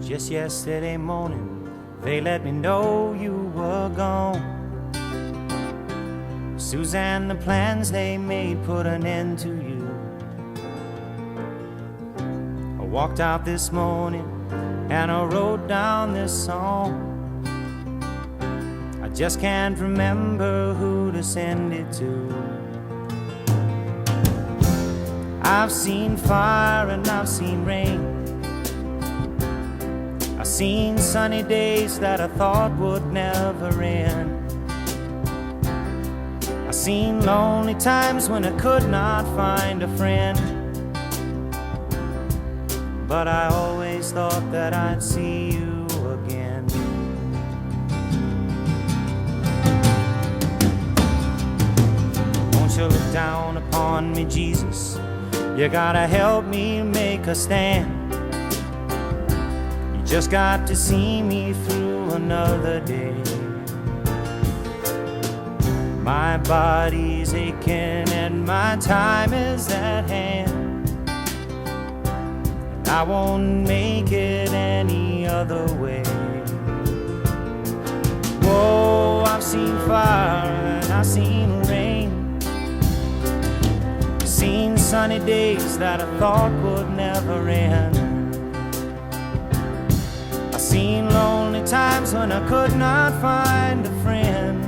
Just yesterday morning, they let me know you were gone. Suzanne, the plans they made put an end to you. I walked out this morning and I wrote down this song. I just can't remember who to send it to. I've seen fire and I've seen rain. I've seen sunny days that I thought would never end. I've seen lonely times when I could not find a friend. But I always thought that I'd see you again. Won't you look down upon me, Jesus? You gotta help me make a stand. You just got to see me through another day. My body's aching and my time is at hand. I won't make it any other way. Whoa, I've seen fire and I've seen rain. Seen sunny days that I thought would never end. I've seen lonely times when I could not find a friend.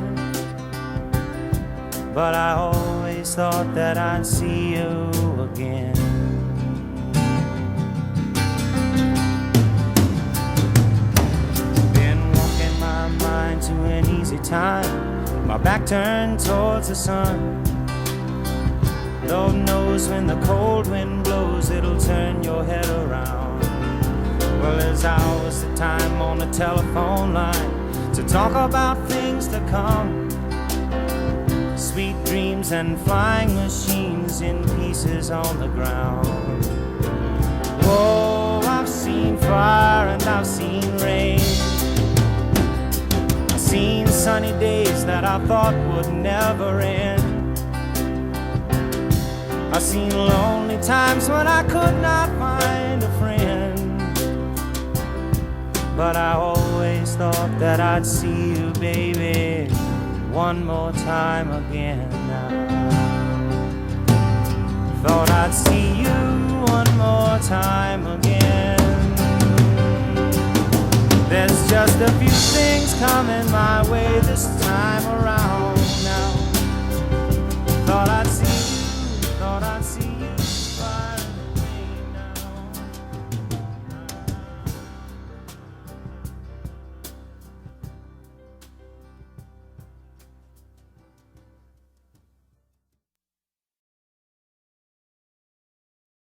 But I always thought that I'd see you again. Been walking my mind to an easy time, my back turned towards the sun. Lord knows when the cold wind blows, it'll turn your head around. Well, there's hours of time on the telephone line to talk about things to come. Sweet dreams and flying machines in pieces on the ground. Whoa, I've seen fire and I've seen rain. I've seen sunny days that I thought would never end. I've seen lonely times when I could not find a friend. But I always thought that I'd see you, baby, one more time again now. Thought I'd see you one more time again. There's just a few things coming my way this time around.